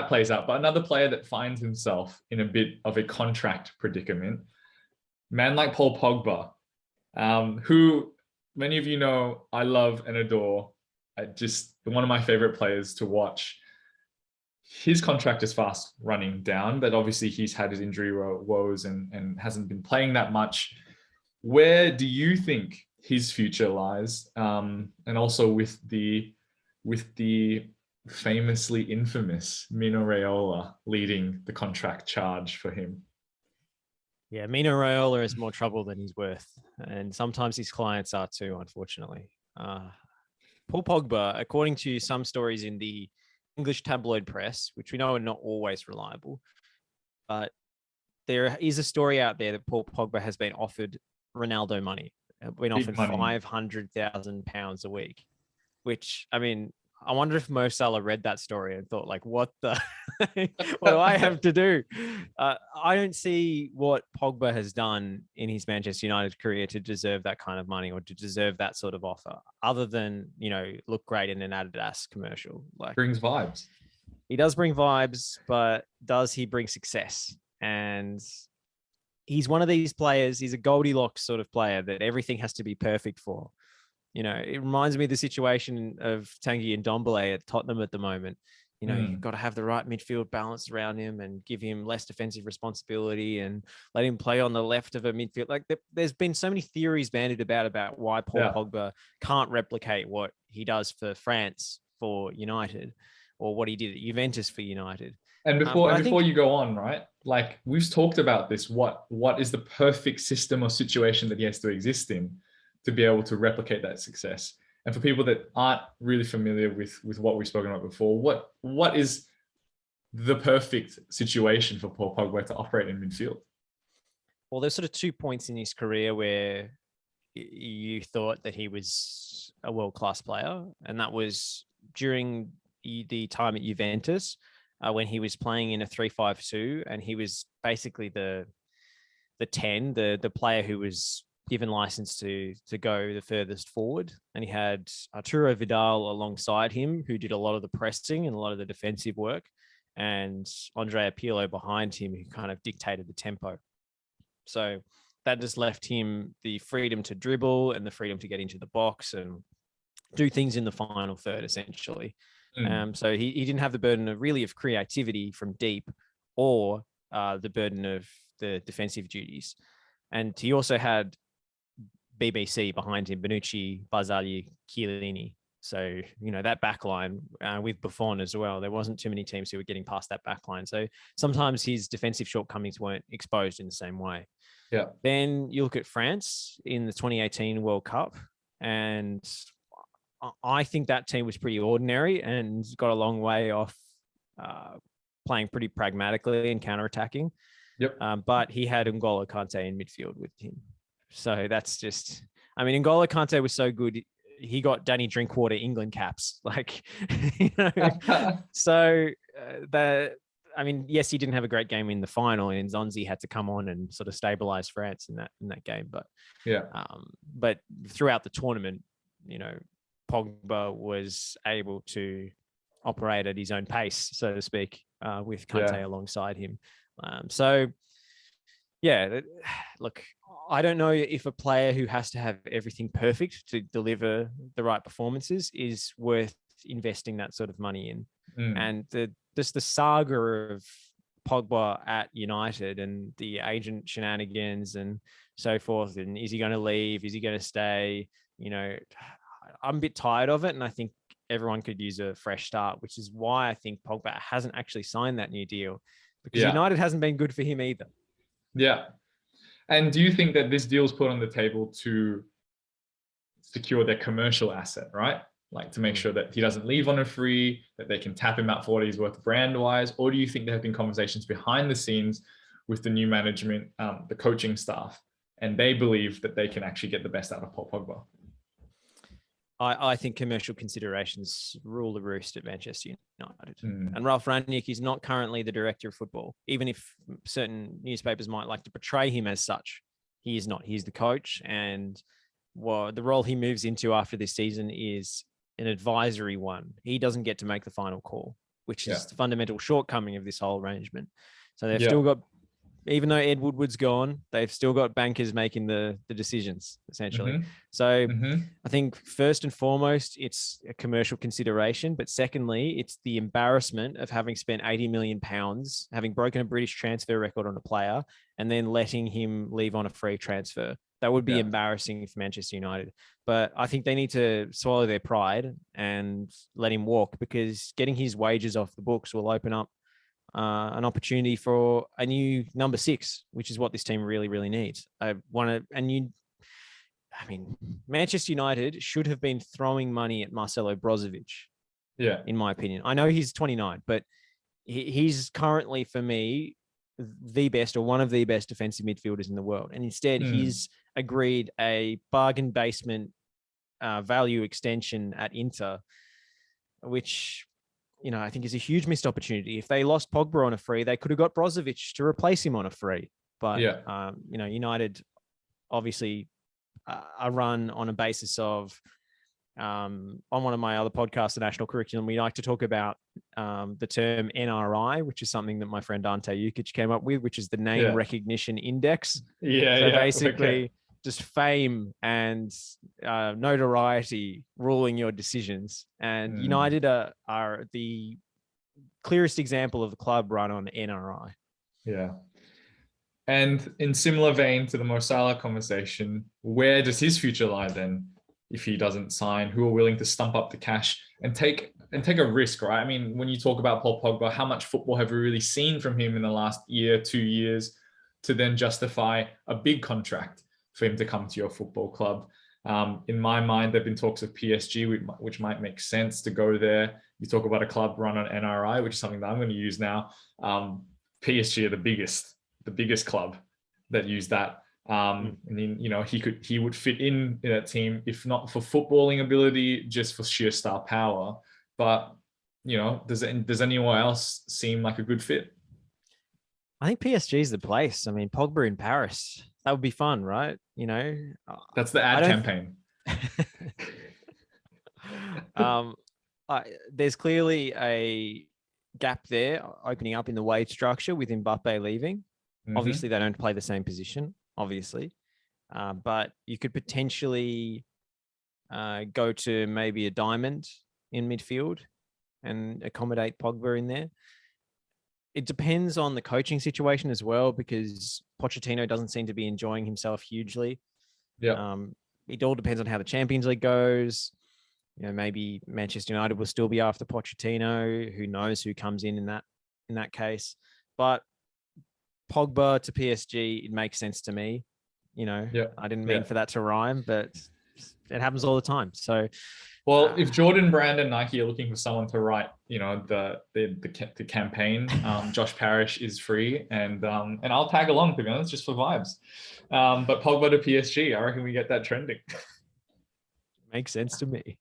that plays out. But another player that finds himself in a bit of a contract predicament, man like Paul Pogba, who many of you know I love and adore. Just one of my favorite players to watch. His contract is fast running down, but obviously he's had his injury woes and hasn't been playing that much. Where do you think his future lies? And also with the famously infamous Mino Raiola leading the contract charge for him. Yeah, Mino Raiola is more trouble than he's worth. And sometimes his clients are too, unfortunately. Paul Pogba, according to some stories in the English tabloid press, which we know are not always reliable, but there is a story out there that Paul Pogba has been offered Ronaldo money, been offered £500,000 a week, which, I mean, I wonder if Mo Salah read that story and thought, like, what the, what do I have to do? I don't see what Pogba has done in his Manchester United career to deserve that kind of money or to deserve that sort of offer, other than, you know, look great in an Adidas commercial. Like, brings vibes. He does bring vibes, but does he bring success? And he's one of these players, he's a Goldilocks sort of player that everything has to be perfect for. You know, it reminds me of the situation of Tanguy Ndombele at Tottenham at the moment. You know, you've got to have the right midfield balance around him and give him less defensive responsibility and let him play on the left of a midfield. Like, there's been so many theories bandied about why Paul Pogba can't replicate what he does for France for United, or what he did at Juventus for United. And before you go on, right? Like, we've talked about this. What is the perfect system or situation that he has to exist in to be able to replicate that success? And for people that aren't really familiar with what we've spoken about before, what is the perfect situation for Paul Pogba to operate in midfield? Well, there's sort of 2 points in his career where you thought that he was a world-class player, and that was during the time at Juventus, when he was playing in a 3-5-2, and he was basically the 10, the player who was given license to go the furthest forward. And he had Arturo Vidal alongside him, who did a lot of the pressing and a lot of the defensive work, and Andrea Pirlo behind him, who kind of dictated the tempo. So that just left him the freedom to dribble and the freedom to get into the box and do things in the final third, essentially. So he didn't have the burden of creativity from deep, or the burden of the defensive duties. And he also had BBC behind him, Bonucci, Barzagli, Chiellini. So, you know, that back line with Buffon as well, there wasn't too many teams who were getting past that back line. So sometimes his defensive shortcomings weren't exposed in the same way. Yeah. Then you look at France in the 2018 World Cup, and I think that team was pretty ordinary and got a long way off playing pretty pragmatically and counterattacking. Yep. But he had N'Golo Kante in midfield with him. So that's just, I mean, N'Golo Kante was so good. He got Danny Drinkwater England caps. Like, you know, so I mean, yes, he didn't have a great game in the final, and Nzonzi had to come on and sort of stabilize France in that game. But but throughout the tournament, you know, Pogba was able to operate at his own pace, so to speak, with Kante alongside him. So, yeah, look, I don't know if a player who has to have everything perfect to deliver the right performances is worth investing that sort of money in. And just the saga of Pogba at United and the agent shenanigans and so forth, and is he going to leave? Is he going to stay? You know, I'm a bit tired of it, and I think everyone could use a fresh start, which is why I think Pogba hasn't actually signed that new deal, because United hasn't been good for him either. Yeah. And do you think that this deal is put on the table to secure their commercial asset, right? Like to make sure that he doesn't leave on a free, that they can tap him out for what he's worth brand-wise? Or do you think there have been conversations behind the scenes with the new management, the coaching staff, and they believe that they can actually get the best out of Paul Pogba? I think commercial considerations rule the roost at Manchester United. And Ralph Rangnick is not currently the director of football, even if certain newspapers might like to portray him as such. He is not. He's the coach, and the role he moves into after this season is an advisory one. He doesn't get to make the final call. which is the fundamental shortcoming of this whole arrangement. So they've Yeah. still got, even though Ed Woodward's gone, they've still got bankers making the decisions, essentially. So I think first and foremost, it's a commercial consideration. But secondly, it's the embarrassment of having spent £80 million, having broken a British transfer record on a player, and then letting him leave on a free transfer. That would be embarrassing for Manchester United. But I think they need to swallow their pride and let him walk, because getting his wages off the books will open up an opportunity for a new number 6, which is what this team really, really needs. Manchester United should have been throwing money at Marcelo Brozovic. Yeah. In my opinion. I know he's 29, but he's currently, for me, the best, or one of the best defensive midfielders in the world. And instead, he's agreed a bargain basement value extension at Inter, which, I think is a huge missed opportunity. If they lost Pogba on a free, they could have got Brozovic to replace him on a free. But, United obviously are run on a basis of, on one of my other podcasts, the National Curriculum, we like to talk about the term NRI, which is something that my friend Ante Jukic came up with, which is the name recognition index. So basically just fame and notoriety ruling your decisions. And United are the clearest example of a club run on NRI. Yeah. And in similar vein to the Mo Salah conversation, where does his future lie then? If he doesn't sign, who are willing to stump up the cash and take a risk, right? I mean, when you talk about Paul Pogba, how much football have we really seen from him in the last year, 2 years, to then justify a big contract for him to come to your football club? In my mind, there've been talks of PSG, which might make sense to go there. You talk about a club run on NRI, which is something that I'm going to use now. PSG are the biggest club that use that. And then, he would fit in that team, if not for footballing ability, just for sheer star power. But, does anyone else seem like a good fit? I think PSG is the place. I mean, Pogba in Paris, that would be fun, right? That's the ad campaign. There's clearly a gap there opening up in the wage structure with Mbappe leaving. Obviously, they don't play the same position, obviously. But you could potentially go to maybe a diamond in midfield and accommodate Pogba in there. It depends on the coaching situation as well, because Pochettino doesn't seem to be enjoying himself hugely. Yeah. It all depends on how the Champions League goes. Maybe Manchester United will still be after Pochettino. Who knows who comes in that case? But Pogba to PSG, it makes sense to me. I didn't mean for that to rhyme, but it happens all the time. So, well, if Jordan Brand and Nike are looking for someone to write, the campaign, Josh Parrish is free, and I'll tag along, to be honest, just for vibes. But Pogba to PSG, I reckon we get that trending. Makes sense to me.